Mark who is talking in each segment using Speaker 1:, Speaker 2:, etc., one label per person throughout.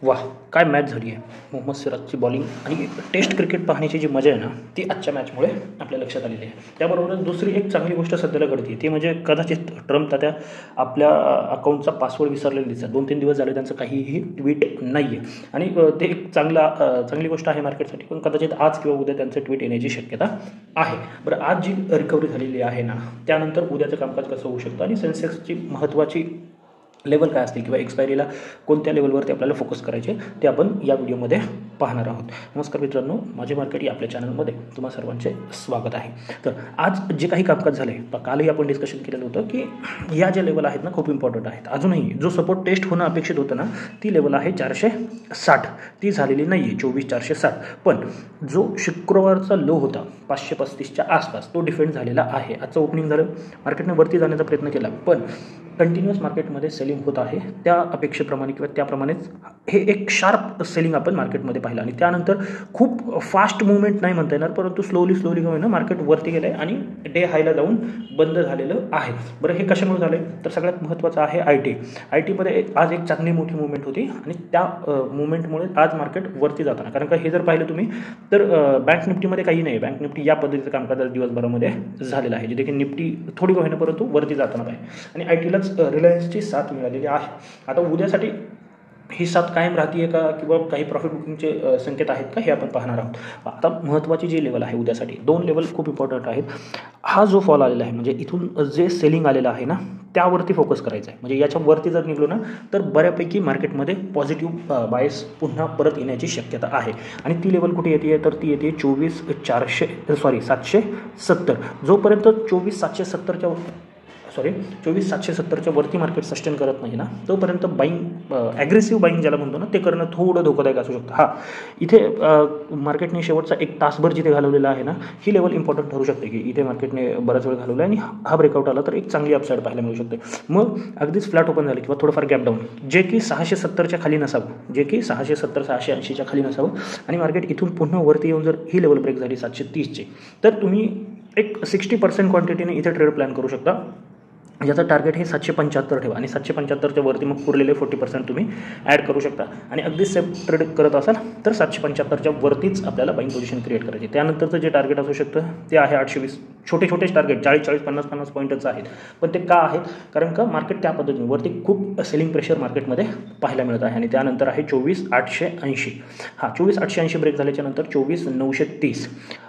Speaker 1: वाह! काय मॅच झाली आहे. मोहम्मद सिराजची बॉलिंग आणि टेस्ट क्रिकेट पाहण्याची जी मजा आहे ना, ती आजच्या मॅचमुळे आपल्या लक्षात आलेली आहे. त्याबरोबरच दुसरी एक चांगली गोष्ट सध्याला घडते आहे, ती म्हणजे कदाचित ट्रम्प तात्या आपल्या अकाउंटचा पासवर्ड विसरलेले दिसतात. 2-3 दिवस झाले त्यांचं काहीही ट्विट नाही आहे आणि ते एक चांगली गोष्ट आहे मार्केटसाठी. पण कदाचित आज किंवा उद्या त्यांचं ट्विट येण्याची शक्यता आहे. बरं, आज जी रिकव्हरी झालेली आहे ना, त्यानंतर उद्याचं कामकाज कसं होऊ शकतं आणि सेन्सेक्सची महत्त्वाची लेवल काय असतील किंवा एक्सपायरीला कोणत्या लेवलवरती आपल्याला फोकस करायचे ते आपण या व्हिडिओमध्ये पाहणार आहोत. नमस्कार मित्रांनो, माझे मार्केट या आपल्या चॅनलमध्ये तुम्हा सर्वांचे स्वागत आहे. तर आज जे काही कामकाज झाले, कालही आपण डिस्कशन केलेलं होतं की या ज्या लेवल आहेत ना, खूप इम्पॉर्टंट आहेत. अजूनही जो सपोर्ट टेस्ट होणं अपेक्षित होतं ना, ती लेवल आहे 460. ती झालेली नाही आहे, 24,460. पण जो शुक्रवारचा लो होता 535च्या आसपास, तो डिफेंड झालेला आहे. आजचं ओपनिंग झालं, मार्केटने वरती जाण्याचा प्रयत्न केला, पण कंटिन्युअस मार्केटमध्ये सेलिंग होत आहे. त्या अपेक्षेप्रमाणे किंवा त्याप्रमाणेच हे एक शार्प सेलिंग आपण मार्केटमध्ये पाहिलं आणि त्यानंतर खूप फास्ट मुवमेंट नाही म्हणता येणार, परंतु स्लोली ना मार्केट वरती गेलं आहे आणि डे हायला जाऊन बंद झालेलं आहे. बरं, हे कशामुळे झालं तर सगळ्यात महत्त्वाचं आहे आय टीमध्ये आज एक चांगली मोठी मुवमेंट होती आणि त्या मुवमेंटमुळे आज मार्केट वरती जाताना, कारण का हे जर पाहिलं तुम्ही तर बँक निफ्टीमध्ये काही नाही. बँक निफ्टी या पद्धतीचं कामकाज आज दिवसभरामध्ये झालेलं आहे, जे देखील निफ्टी थोडी होईना परंतु वरती जाताना पाहिजे आणि आय टीलाच रिलायन्सची साथ मिळालेली आहे. आता उद्यासाठी ही साथ कायम राहते का किंवा काही प्रॉफिट बुकिंगचे संकेत आहेत का, हे आपण पाहणार आहोत. आता महत्त्वाची जी लेवल आहे उद्यासाठी, 2 लेवल खूप इम्पॉर्टंट आहेत. हा जो फॉल आलेला आहे म्हणजे इथून जे सेलिंग आलेलं आहे ना, त्यावरती फोकस करायचा आहे. म्हणजे याच्यावरती जर निघलो ना तर बऱ्यापैकी मार्केटमध्ये पॉझिटिव्ह बायस पुन्हा परत येण्याची शक्यता आहे. आणि ती लेवल कुठे येते तर ती येते 770. जोपर्यंत 24,770च्या वरती मार्केट सस्टेन करत नाही ना, तोपर्यंत बाईंग ॲग्रेसिव्ह बाईंग ज्याला म्हणतो ना, ते करणं थोडं धोकादायक असू शकतं. हां, इथे मार्केटने शेवटचा 1 तासभर जिथे घालवलेला आहे ना, ही लेवल इम्पॉर्टंट ठरू शकते की इथे मार्केटने बराच वेळ घालवला आणि हा ब्रेकआउट आला तर एक चांगली अपसाईड पाहायला मिळू शकते. मग अगदीच फ्लॅट ओपन झाले किंवा थोडंफार गॅप डाऊन, जे की 670च्या खाली नसावं, 680च्या खाली नसावं आणि मार्केट इथून पुन्हा वरती येऊन जर ही लेवल ब्रेक झाली 730ची, तर तुम्ही एक 60% क्वांटिटीने इथे ट्रेड प्लॅन करू शकता. याचं टार्गेट हे 775 ठेवा आणि 775च्या वरती मग उरलेले 40% तुम्ही ॲड करू शकता आणि अगदी सेफ ट्रेड करत असाल तर 775च्या वरतीच आपल्याला बाईंग पोझिशन क्रिएट करायची. त्यानंतरचं जे टार्गेट असू शकतं ते आहे 820. छोटेच टार्गेट 40, 50 पॉईंटच आहेत, पण ते का आहेत कारण का मार्केट त्या पद्धतीने वरती खूप सेलिंग प्रेशर मार्केटमध्ये पाहायला मिळत आहे. आणि त्यानंतर आहे 24,880. 24,880 ब्रेक झाल्याच्या नंतर 24,930.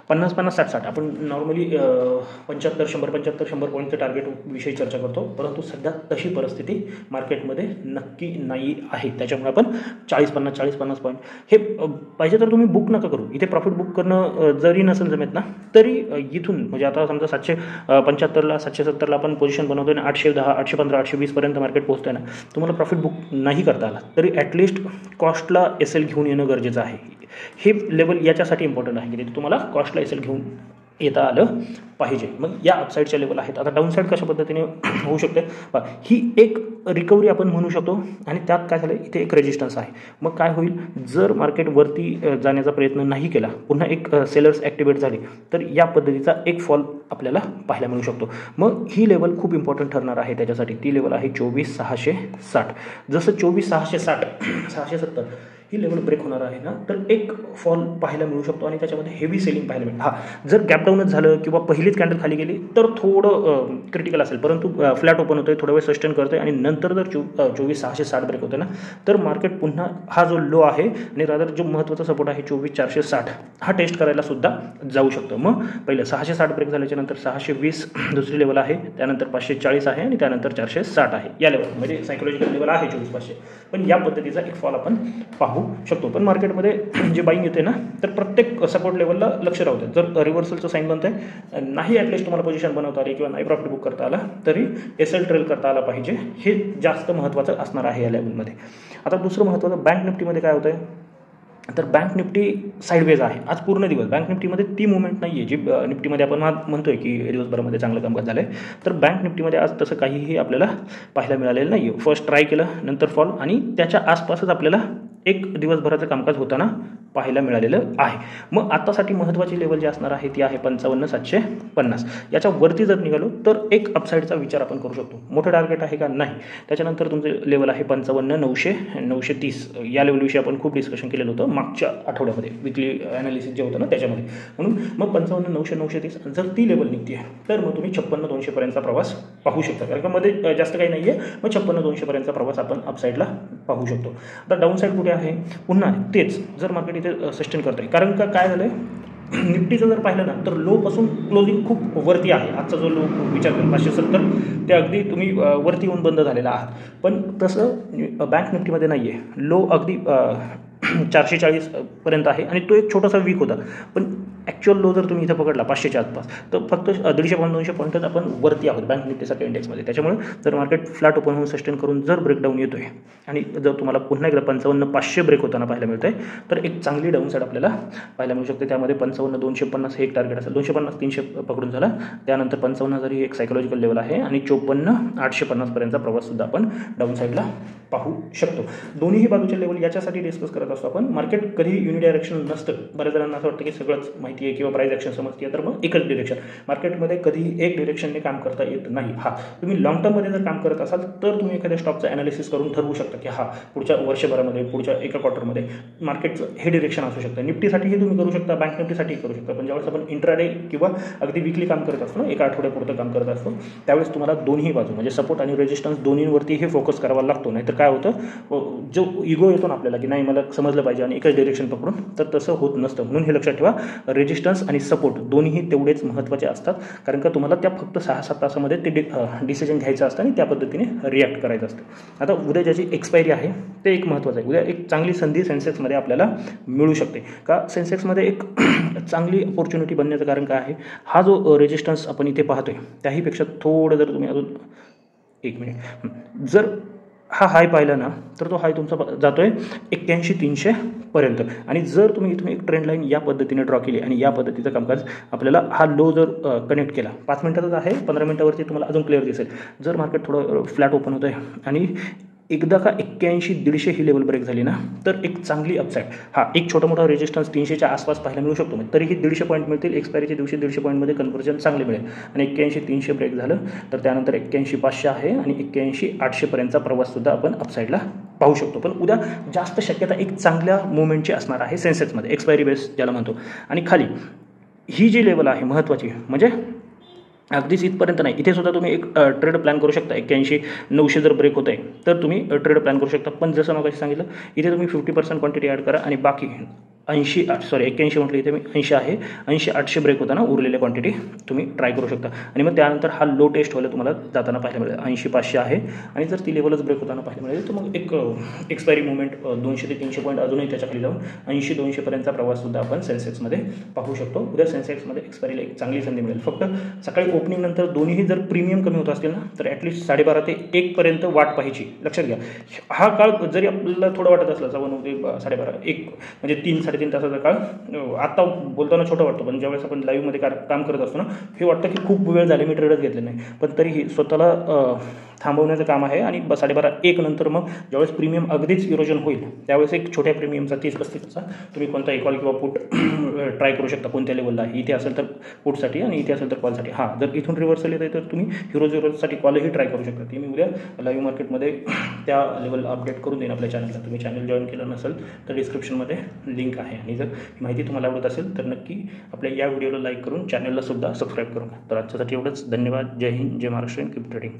Speaker 1: 50, 60. आपण नॉर्मली 100 पॉईंटचं टार्गेट विषयी चर्चा करतो, परंतु सध्या तशी परिस्थिती मार्केटमध्ये नक्की नाही आहे. त्याच्यामुळे आपण 40-50 पॉईंट हे पाहिजे तर तुम्ही बुक नका करू. इथे प्रॉफिट बुक करणं जरी नसेल जमेत ना, तरी इथून म्हणजे आता समजा 775ला 770ला आपण पोझिशन बनवतोय ना, 810, 815, 820पर्यंत मार्केट पोहोचतोय ना, तुम्हाला प्रॉफिट बुक नाही करता आला तरी ॲटलिस्ट कॉस्टला SL घेऊन येणं गरजेचं आहे. हे लेवल याच्यासाठी इम्पॉर्टंट आहे की तिथे तुम्हाला कॉस्टला SL घेऊन येता आलं पाहिजे. मग या अपसाईडच्या लेवल आहेत. आता डाऊनसाईड कशा पद्धतीने होऊ शकते, ही एक रिकव्हरी आपण म्हणू शकतो आणि त्यात काय झालं, इथे एक रेजिस्टन्स आहे. मग काय होईल, जर मार्केट वरती जाण्याचा प्रयत्न नाही केला, पुन्हा एक सेलर्स ॲक्टिवेट झाले, तर या पद्धतीचा एक फॉल आपल्याला पाहायला मिळू शकतो. मग ही लेवल खूप इम्पॉर्टंट ठरणार आहे त्याच्यासाठी. ती लेवल आहे 24,660. जसं 24,660-670 ही लेवल ब्रेक होणार आहे ना, तर एक फॉल पाहायला मिळू शकतो आणि त्याच्यामध्ये हेवी सेलिंग पाहायला मिळेल. जर गॅप डाऊनच झालं किंवा पहिलीच कॅन्डल खाली गेली तर थोडं क्रिटिकल असेल, परंतु फ्लॅट ओपन होतं आहे, थोडा वेळ सस्टेन करतं आहे आणि नंतर जर 24,660 ब्रेक होतं ना, तर मार्केट पुन्हा हा जो लो आहे आणि रादर जो महत्त्वाचा सपोर्ट आहे 24,460 हा टेस्ट करायला सुद्धा जाऊ शकतो. मग पहिलं 660 ब्रेक झाल्याच्या नंतर 620 दुसरी लेवल आहे, त्यानंतर 540 आहे आणि त्यानंतर 460 आहे. या लेवल म्हणजे सायकोलॉजिकल लेवल आहे 24,500. पण या पद्धतीचा एक फॉल आपण पाहू शकतो. पण मार्केटमध्ये जे बाईंग येते ना, तर प्रत्येक सपोर्ट लेवलला लक्ष राहू द्या. जर रिव्हर्सलचं साईन बनतं आहे, नाही ॲटलिस्ट तुम्हाला पोझिशन बनवता आली किंवा नाही प्रॉफिट बुक करता आला, तरी SL ट्रेल करता आला पाहिजे. हे जास्त महत्त्वाचं असणार आहे या लेवलमध्ये. आता दुसरं महत्त्वाचं बँक निफ्टीमध्ये काय होतं आहे, तर बँक निफ्टी साईडवेज आहे आज पूर्ण दिवस. बँक निफ्टीमध्ये ती मुवमेंट नाही आहे जी निफ्टीमध्ये आपण म्हणतोय की दिवसभरामध्ये चांगलं कामकाज झालं आहे. तर बँक निफ्टीमध्ये आज तसं काहीही आपल्याला पाहायला मिळालेलं नाही आहे. फर्स्ट ट्राय केलं, नंतर फॉल आणि त्याच्या आसपासच आपल्याला एक दिवसभराचं कामकाज होताना पाहायला मिळालेलं आहे. मग आतासाठी महत्त्वाची लेवल जी असणार आहे ती आहे 55,750. याच्यावरती जर निघालो तर एक अपसाईडचा विचार आपण करू शकतो. मोठं टार्गेट आहे का? नाही. त्याच्यानंतर तुमचं लेवल आहे 55,900, 930. या लेवलविषयी आपण खूप डिस्कशन केलेलं होतं मागच्या आठवड्यामध्ये, विकली ॲनालिसिस जे होतं ना त्याच्यामध्ये. म्हणून मग 55,900, 930 जर ती लेवल निघते आहे तर मग तुम्ही 56,200 पर्यंतचा प्रवास पाहू शकता. कारण का मध्ये जास्त काही नाही आहे. मग 56,200 पर्यंतचा प्रवास आपण अपसाईडला पाहू शकतो. आता डाऊन साईड कुठे आहे? पुन्हा तेच, जर मार्केट इथे सस्टेन करत आहे. कारण का काय झालं आहे, निफ्टीचं जर पाहिलं ना तर लोपासून क्लोजिंग खूप वरती आहे. आजचा जो लो विचार करेल 570 ते अगदी तुम्ही वरती येऊन बंद झालेला आहात. पण तसं बँक निफ्टीमध्ये नाही आहे. लो अगदी 440 पर्यंत आहे आणि तो एक छोटासा वीक होता. पण ॲक्च्युअल लो जर तुम्ही इथं पकडला 500च्या आसपास तर फक्त 150-200 पॉईंटच आपण वरती आहोत बँक निफ्टीसारख्या इंडेक्समध्ये. त्याच्यामुळे जर मार्केट फ्लॅट ओपन होऊन सस्टेन करून जर ब्रेकडाऊन येतो आहे आणि जर तुम्हाला पुन्हा एकदा 55,500 ब्रेक होताना पाहायला मिळतं आहे तर एक चांगली डाऊन साईड आपल्याला पाहायला मिळू शकते. त्यामध्ये 55,250 हे एक टार्गेट असेल. 250-300 पकडून झाला. त्यानंतर 55,000 ही एक सायकोलॉजिकल लेवल आहे आणि 54,850 पर्यंतचा प्रवाससुद्धा आपण डाऊन साईडला पाहू शकतो. दोन्हीही बाजूचे लेवल याच्यासाठी डिस्कस करत असतो आपण. मार्केट कधी युनि डायरेक्शन नसतं. बऱ्याच जणांना असं वाटतं की सगळंच माहिती आहे किंवा प्राईस ॲक्शन समजते आहे तर मग एकच डिरेक्शन. मार्केटमध्ये कधीही एक डिरेक्शनने काम करता येत नाही. तुम्ही लॉंग टर्ममध्ये जर काम करत असाल तर तुम्ही एखाद्या स्टॉकचं ॲनालिसिस करून ठरवू शकता की पुढच्या वर्षभरामध्ये, पुढच्या एका क्वार्टरमध्ये मार्केटचं हे डिरेक्शन असू शकतं. निफ्टीसाठीही तुम्ही करू शकता, बँक निफ्टीसाठीही करू शकता. पण ज्यावेळेस आपण इंट्राडे किंवा अगदी वीकली काम करत असतो ना, एका आठवड्यापुरतं काम करत असतो, त्यावेळेस तुम्हाला दोन्ही बाजू म्हणजे सपोर्ट आणि रेजिस्टन्स दोन्हीवरती हे फोकस करावा लागतो. नाही तर काय होतं, जो इगो येतो ना आपल्याला की नाही मला समजलं पाहिजे आणि एकच डिरेक्शन पकडून, तर तसं होत नसतं. म्हणून हे लक्षात ठेवा, रेजिस्टन्स आणि सपोर्ट दोन्हीही तेवढेच महत्त्वाचे असतात. कारण का तुम्हाला त्या फक्त 6-7 तासामध्ये ते डिसिजन घ्यायचं असतं आणि त्या पद्धतीने रिॲक्ट करायचं असतं. आता उद्या ज्याची एक्सपायरी आहे ते एक महत्त्वाचं आहे. उद्या एक चांगली संधी सेन्सेक्समध्ये आपल्याला मिळू शकते. का सेन्सेक्समध्ये एक चांगली अपॉर्च्युनिटी बनण्याचं कारण काय आहे, हा जो रेजिस्टन्स आपण इथे पाहतोय त्याहीपेक्षा थोडं जर तुम्ही अजून 1 मिनिट जर हा हाय पाहिला ना तर तो हाय तुमचा जातो आहे 81,300 पर्यंत. आणि जर तुम्ही इथून एक ट्रेंड लाईन या पद्धतीने ड्रॉ केली आणि या पद्धतीचं कामकाज आपल्याला हा लो जर कनेक्ट केला, 5 मिनिटाचाच आहे, 15 मिनिटावरती तुम्हाला अजून क्लिअर दिसेल. जर मार्केट थोडं फ्लॅट ओपन होतं आहे आणि एकदा का 81,150 ही लेवल ब्रेक झाली ना तर एक चांगली अपसाईड, एक छोटा मोठा रेजिस्टन्स 300च्या आसपास पाहायला मिळू शकतो. तरीही 150 पॉईंट मिळतील. एक्सपायरीच्या दिवशी 150 पॉईंटमध्ये कन्व्हर्जन चांगले मिळेल. आणि 81,300 ब्रेक झालं तर त्यानंतर 81,500 आहे आणि 81,800 पर्यंतचा प्रवाससुद्धा आपण अपसाईडला पाहू शकतो. पण उद्या जास्त शक्यता एक चांगल्या मुवमेंटची असणार आहे सेन्सेक्समध्ये, एक्सपायरी बेस ज्याला म्हणतो. आणि खाली ही जी लेवल आहे महत्त्वाची, म्हणजे अगदीच इथपर्यंत नाही, इथे सुद्धा तुम्ही एक ट्रेड प्लॅन करू शकता. 81,900 जर ब्रेक होत आहे तर तुम्ही ट्रेड प्लॅन करू शकता. पण जसं मग सांगितलं, इथे तुम्ही 50% क्वांटिटी ॲड करा आणि बाकी 81 म्हटलं, इथे मी 80 आहे, 80,800 ब्रेक होताना उरलेल्या क्वांटिटी तुम्ही ट्राय करू शकता. आणि मग त्यानंतर हा लो टेस्ट व्हायला तुम्हाला जाताना पाहायला मिळेल. 80,500 आहे आणि जर ती लेवलच ब्रेक होताना पाहायला मिळेल तर मग एक एक्सपायरी मुवमेंट 200 ते 300 पॉईंट अजूनही त्याच्याखाली जाऊन 80-200 पर्यंतचा प्रवाससुद्धा आपण सेन्सेक्समध्ये पाहू शकतो. उद्या सेन्सेक्समध्ये एक्सपायरीला एक चांगली संधी मिळेल. फक्त सकाळी ओपनिंग नंतर दोन्ही जर प्रीमियम कमी होत असतील ना तर ॲटलिस्ट 12:30 ते 1 पर्यंत वाट पाहायची. लक्षात घ्या, हा काळ जरी आपल्याला थोडं वाटत असला 9 ते 12:30, 1 म्हणजे 3-3.5 तासाचा काळ आता बोलताना छोटं वाटतं, पण ज्यावेळेस आपण लाईव्हमध्ये काम करत असतो ना हे वाटतं की खूप वेळ झाले, मी ट्रेडच घेतले नाही. पण तरीही स्वतःला थांबवण्याचं काम आहे. आणि 12:30-1 नंतर मग ज्यावेळेस प्रीमियम अगदीच इरोजन होईल त्यावेळेस एक छोट्या प्रीमियमचा 30-35चा तुम्ही कोणताही कॉल किंवा पुट ट्राय करू शकता. कोणत्या लेवलला आहे, इथे असेल तर पुटसाठी आणि इथे असेल तर कॉलसाठी. जर इथून रिव्हर्सल येत आहे तर तुम्ही हिरोसाठी कॉलही ट्राय करू शकता. ती मी उद्या लाईव्ह मार्केटमध्ये त्या लेवल अपडेट करून देईन आपल्या चॅनलला. तुम्ही चॅनल जॉईन केलं नसेल तर डिस्क्रिप्शनमध्ये लिंक आहे. आणि जर माहिती तुम्हाला आवडत असेल तर नक्की आपल्या या व्हिडिओला लाईक करून चॅनलला सुद्धा सबस्क्राईब करून. तर आजच्यासाठी एवढंच. धन्यवाद. जय हिंद, जय महाराष्ट्र. Keep trading.